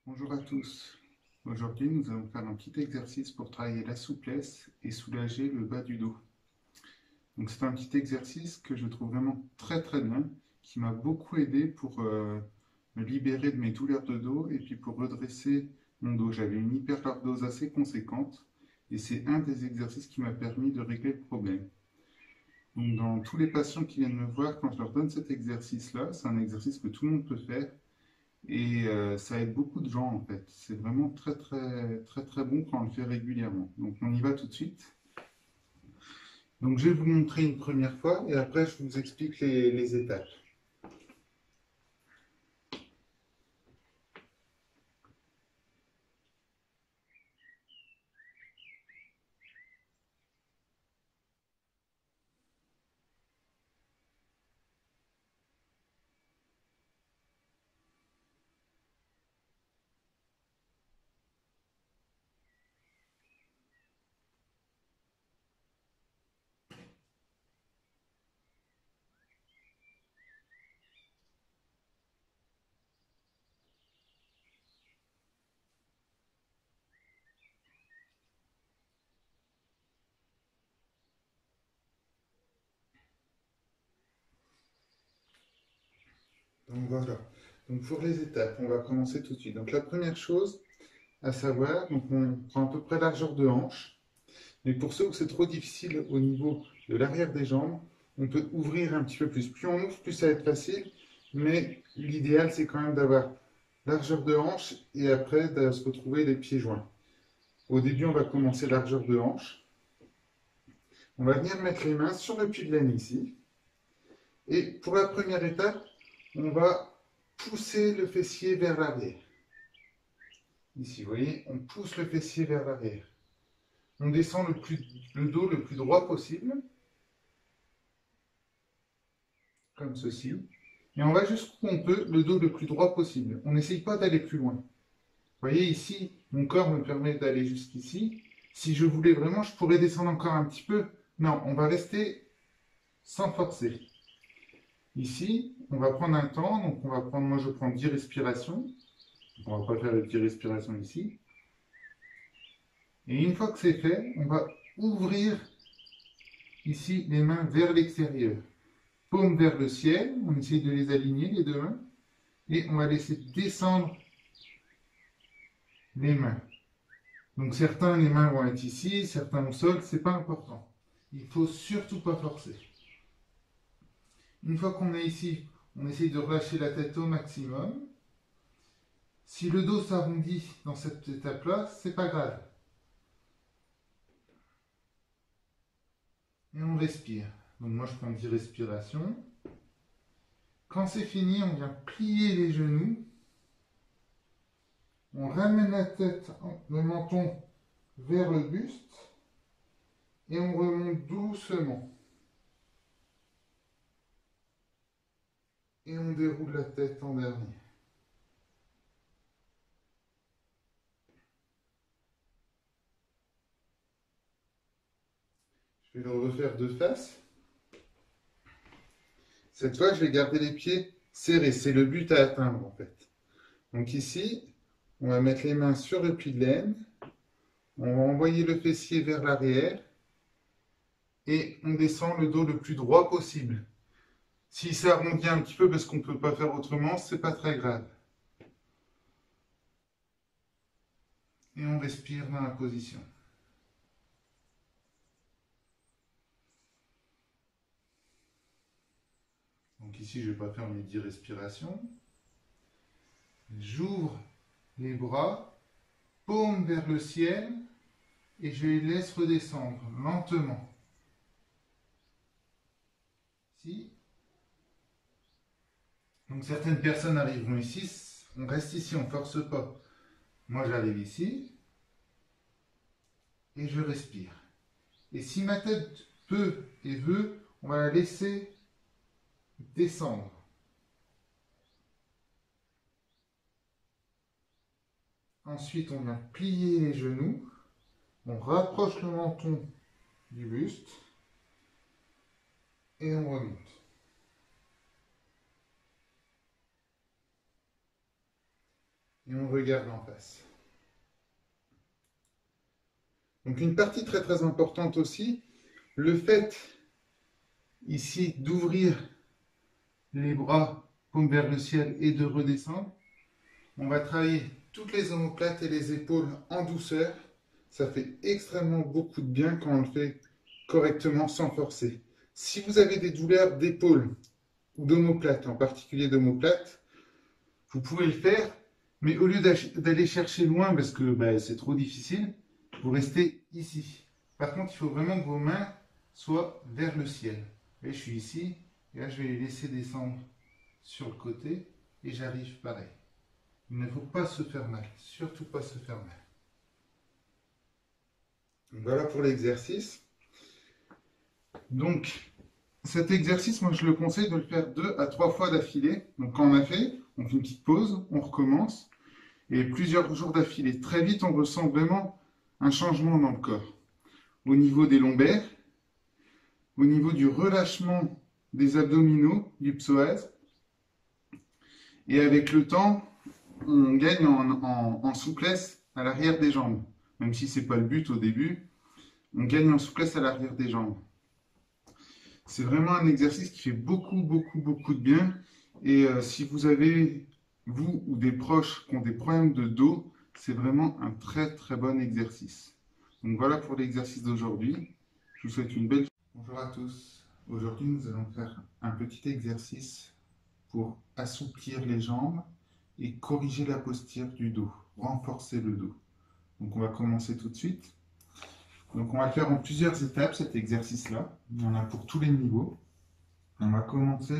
Bonjour à tous. Aujourd'hui, nous allons faire un petit exercice pour travailler la souplesse et soulager le bas du dos. Donc, c'est un petit exercice que je trouve vraiment très très bien, qui m'a beaucoup aidé pour me libérer de mes douleurs de dos et puis pour redresser mon dos. J'avais une hyperlordose assez conséquente et c'est un des exercices qui m'a permis de régler le problème. Donc, dans tous les patients qui viennent me voir, quand je leur donne cet exercice-là, c'est un exercice que tout le monde peut faire. Et ça aide beaucoup de gens en fait. C'est vraiment très très très très bon quand on le fait régulièrement. Donc on y va tout de suite. Donc je vais vous montrer une première fois et après je vous explique les étapes. Donc voilà. Donc pour les étapes, on va commencer tout de suite. Donc la première chose à savoir, donc on prend à peu près largeur de hanche. Mais pour ceux où c'est trop difficile au niveau de l'arrière des jambes, on peut ouvrir un petit peu plus. Plus on ouvre, plus ça va être facile. Mais l'idéal, c'est quand même d'avoir largeur de hanche et après de se retrouver les pieds joints. Au début, on va commencer largeur de hanche. On va venir mettre les mains sur le pli de laine ici. Et pour la première étape, on va pousser le fessier vers l'arrière. Ici, vous voyez, on pousse le fessier vers l'arrière. On descend le dos le plus droit possible, comme ceci. Et on va jusqu'où on peut, le dos le plus droit possible. On n'essaye pas d'aller plus loin. Vous voyez, ici, mon corps me permet d'aller jusqu'ici. Si je voulais vraiment, je pourrais descendre encore un petit peu. Non, on va rester sans forcer. Ici, on va prendre un temps, donc on va prendre, moi je prends 10 respirations. On va pas faire les 10 respirations ici. Et une fois que c'est fait, on va ouvrir ici les mains vers l'extérieur. Paume vers le ciel, on essaye de les aligner les deux mains. Et on va laisser descendre les mains. Donc certains, les mains vont être ici, certains au sol, c'est pas important. Il faut surtout pas forcer. Une fois qu'on est ici, on essaye de relâcher la tête au maximum. Si le dos s'arrondit dans cette étape-là, c'est pas grave. Et on respire. Donc moi je prends 10 respirations. Quand c'est fini, on vient plier les genoux. On ramène la tête, le menton vers le buste. Et on remonte doucement. Et on déroule la tête en dernier. Je vais le refaire de face. Cette fois, je vais garder les pieds serrés. C'est le but à atteindre en fait. Donc ici, on va mettre les mains sur le pli de laine. On va envoyer le fessier vers l'arrière. Et on descend le dos le plus droit possible. Si ça arrondit un petit peu parce qu'on ne peut pas faire autrement, c'est pas très grave. Et on respire dans la position. Donc ici, je ne vais pas faire mes 10 respirations. J'ouvre les bras, paume vers le ciel, et je les laisse redescendre lentement. Ici. Donc certaines personnes arriveront ici, on reste ici, on ne force pas. Moi j'arrive ici, et je respire. Et si ma tête peut et veut, on va la laisser descendre. Ensuite, on vient plier les genoux. On rapproche le menton du buste. Et on remonte. et on regarde en face. Donc une partie très très importante aussi, le fait ici d'ouvrir les bras paume vers le ciel et de redescendre. On va travailler toutes les omoplates et les épaules en douceur. Ça fait extrêmement beaucoup de bien quand on le fait correctement sans forcer. Si vous avez des douleurs d'épaule ou d'omoplate, en particulier d'omoplate, vous pouvez le faire, mais au lieu d'aller chercher loin parce que c'est trop difficile, vous restez ici. Par contre, il faut vraiment que vos mains soient vers le ciel. Et je suis ici, et là je vais les laisser descendre sur le côté, et j'arrive pareil. Il ne faut pas se faire mal, surtout pas se faire mal. Donc voilà pour l'exercice. Donc, cet exercice, moi je le conseille de le faire 2 à 3 fois d'affilée. Donc quand on a fait, on fait une petite pause, on recommence, et plusieurs jours d'affilée. Très vite, on ressent vraiment un changement dans le corps. Au niveau des lombaires, au niveau du relâchement des abdominaux, du psoas, et avec le temps, on gagne en souplesse à l'arrière des jambes. Même si ce n'est pas le but au début, on gagne en souplesse à l'arrière des jambes. C'est vraiment un exercice qui fait beaucoup de bien. Et si vous avez, vous ou des proches qui ont des problèmes de dos, c'est vraiment un très bon exercice. Donc voilà pour l'exercice d'aujourd'hui. Je vous souhaite une belle journée. Bonjour à tous. Aujourd'hui, nous allons faire un petit exercice pour assouplir les jambes et corriger la posture du dos, renforcer le dos. Donc on va commencer tout de suite. Donc on va le faire en plusieurs étapes cet exercice-là. Il y en a pour tous les niveaux. On va commencer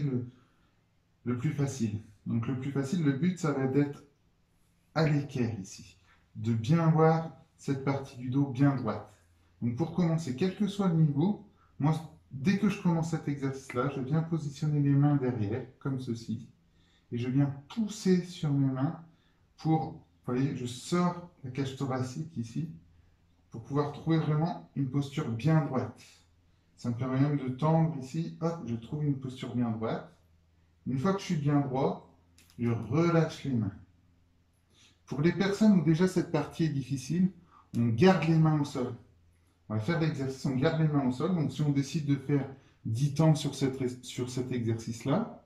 le plus facile. Donc le plus facile, le but ça va être à l'équerre ici, de bien avoir cette partie du dos bien droite. Donc pour commencer, quel que soit le niveau, moi dès que je commence cet exercice-là, je viens positionner les mains derrière, comme ceci, et je viens pousser sur mes mains pour, vous voyez, je sors la cage thoracique ici, pour pouvoir trouver vraiment une posture bien droite. Ça me permet même de tendre ici, hop, je trouve une posture bien droite. Une fois que je suis bien droit, je relâche les mains. Pour les personnes où déjà cette partie est difficile, on garde les mains au sol. On va faire l'exercice, on garde les mains au sol. Donc si on décide de faire 10 temps sur cet exercice-là,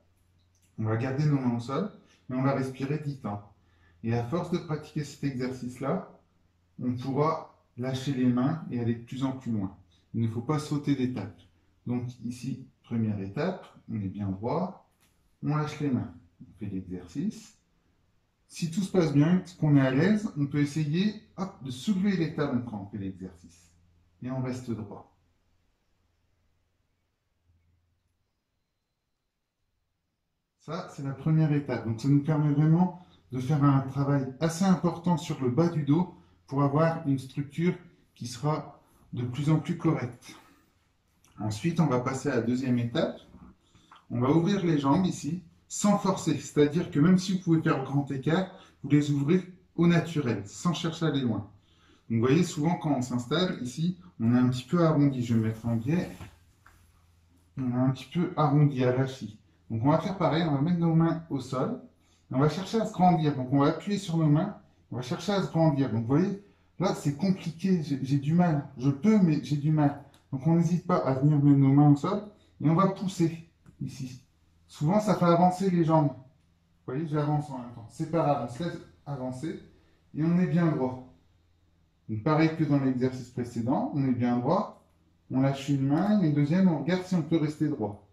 on va garder nos mains au sol et on va respirer 10 temps. Et à force de pratiquer cet exercice-là, on pourra lâcher les mains et aller de plus en plus loin. Il ne faut pas sauter d'étape. Donc ici, première étape, on est bien droit, on lâche les mains. On fait l'exercice. Si tout se passe bien, qu'on est à l'aise, on peut essayer de soulever les talons quand on fait l'exercice. Et on reste droit. Ça, c'est la première étape. Donc ça nous permet vraiment de faire un travail assez important sur le bas du dos pour avoir une structure qui sera de plus en plus correcte. Ensuite, on va passer à la deuxième étape. On va ouvrir les jambes ici, sans forcer. C'est-à-dire que même si vous pouvez faire grand écart, vous les ouvrez au naturel, sans chercher à aller loin. Donc, vous voyez, souvent quand on s'installe, ici, on est un petit peu arrondi. Je vais me mettre en biais. On est un petit peu arrondi, arrachi. Donc, on va faire pareil. On va mettre nos mains au sol. On va chercher à se grandir. Donc, on va appuyer sur nos mains. On va chercher à se grandir. Donc, vous voyez, là, c'est compliqué. J'ai du mal. Je peux, mais j'ai du mal. Donc, on n'hésite pas à venir mettre nos mains au sol. Et on va pousser ici. Souvent, ça fait avancer les jambes. Vous voyez, j'avance en même temps. C'est pas grave, on se laisse avancer et on est bien droit. Donc, pareil que dans l'exercice précédent, on est bien droit, on lâche une main, une deuxième, on regarde si on peut rester droit.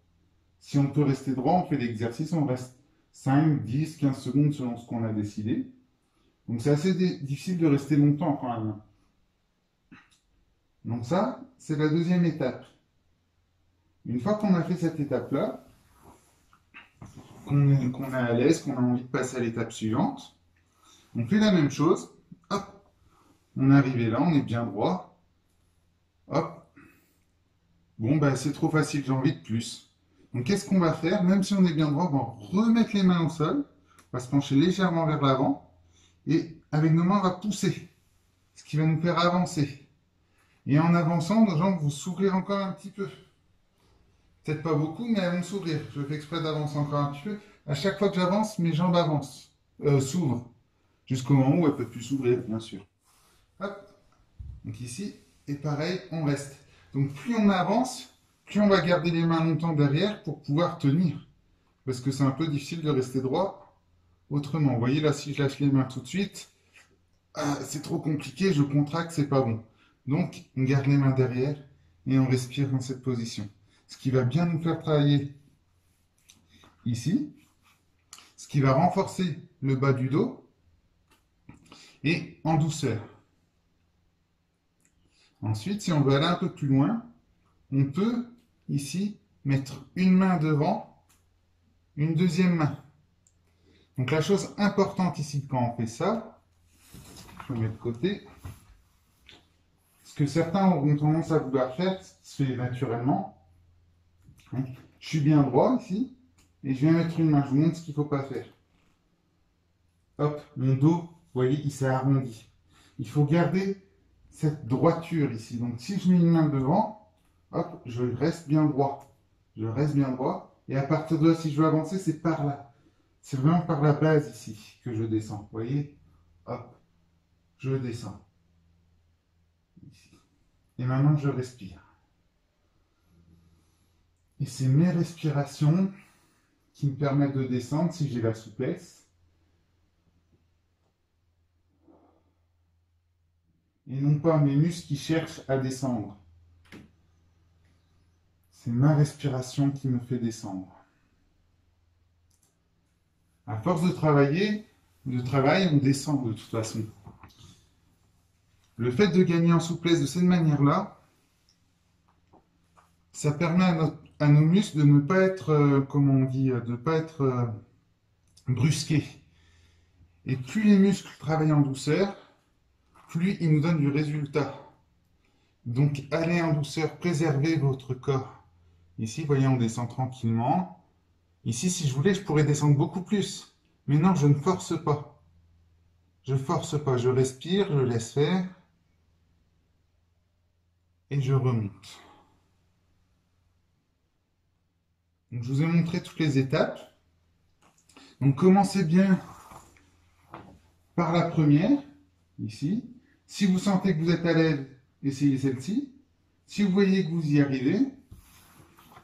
Si on peut rester droit, on fait l'exercice, on reste 5, 10, 15 secondes selon ce qu'on a décidé. Donc, c'est assez difficile de rester longtemps quand même. Donc ça, c'est la deuxième étape. Une fois qu'on a fait cette étape-là, qu'on est à l'aise, qu'on a envie de passer à l'étape suivante, on fait la même chose. Hop, on est arrivé là, on est bien droit. Hop. Bon, c'est trop facile, j'ai envie de plus. Donc, qu'est-ce qu'on va faire? Même si on est bien droit, on va remettre les mains au sol. On va se pencher légèrement vers l'avant. Et avec nos mains, on va pousser. Ce qui va nous faire avancer. Et en avançant, nos jambes vont s'ouvrir encore un petit peu. Peut-être pas beaucoup, mais elles vont s'ouvrir. Je fais exprès d'avancer encore un petit peu. À chaque fois que j'avance, mes jambes avancent, s'ouvrent. jusqu'au moment où elle peut plus s'ouvrir, bien sûr. Hop. Donc ici, et pareil, on reste. Donc plus on avance, plus on va garder les mains longtemps derrière pour pouvoir tenir. Parce que c'est un peu difficile de rester droit autrement. Vous voyez là, si je lâche les mains tout de suite, c'est trop compliqué, je contracte, c'est pas bon. Donc, on garde les mains derrière et on respire dans cette position. Ce qui va bien nous faire travailler ici, ce qui va renforcer le bas du dos et en douceur. Ensuite, si on veut aller un peu plus loin, on peut ici mettre une main devant, une deuxième main. Donc la chose importante ici quand on fait ça, je mets de côté, ce que certains auront tendance à vouloir faire, se fait naturellement. Je suis bien droit ici, et je viens mettre une main, je vous montre ce qu'il ne faut pas faire. Hop, mon dos, vous voyez, il s'est arrondi. Il faut garder cette droiture ici. Donc si je mets une main devant, hop, je reste bien droit. Je reste bien droit. Et à partir de là, si je veux avancer, c'est par là. C'est vraiment par la base ici que je descends. Vous voyez? Hop, je descends. Ici. Et maintenant, je respire. Et c'est mes respirations qui me permettent de descendre si j'ai la souplesse. Et non pas mes muscles qui cherchent à descendre. C'est ma respiration qui me fait descendre. À force de travail, on descend de toute façon. Le fait de gagner en souplesse de cette manière-là, ça permet à nos muscles de ne pas être, comment on dit, de ne pas être brusqués. Et plus les muscles travaillent en douceur, plus ils nous donnent du résultat. Donc allez en douceur, préservez votre corps. Ici, vous voyez, on descend tranquillement. Ici, si je voulais, je pourrais descendre beaucoup plus. Mais non, je ne force pas. Je force pas, je respire, je laisse faire. Et je remonte. Donc, je vous ai montré toutes les étapes. Donc commencez bien par la première, ici. Si vous sentez que vous êtes à l'aise, essayez celle-ci. Si vous voyez que vous y arrivez,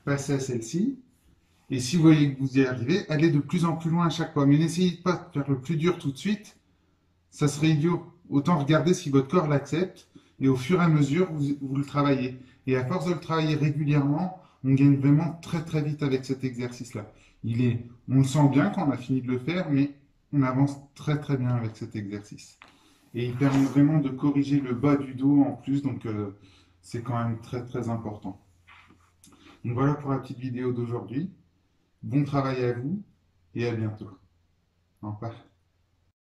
passez à celle-ci. Et si vous voyez que vous y arrivez, allez de plus en plus loin à chaque fois. Mais n'essayez pas de faire le plus dur tout de suite. Ça serait idiot. Autant regarder si votre corps l'accepte. Et au fur et à mesure, vous le travaillez. Et à force de le travailler régulièrement, on gagne vraiment très très vite avec cet exercice-là. On le sent bien quand on a fini de le faire, mais on avance très très bien avec cet exercice. Et il permet vraiment de corriger le bas du dos en plus, donc c'est quand même très très important. Donc voilà pour la petite vidéo d'aujourd'hui. Bon travail à vous et à bientôt. Au revoir.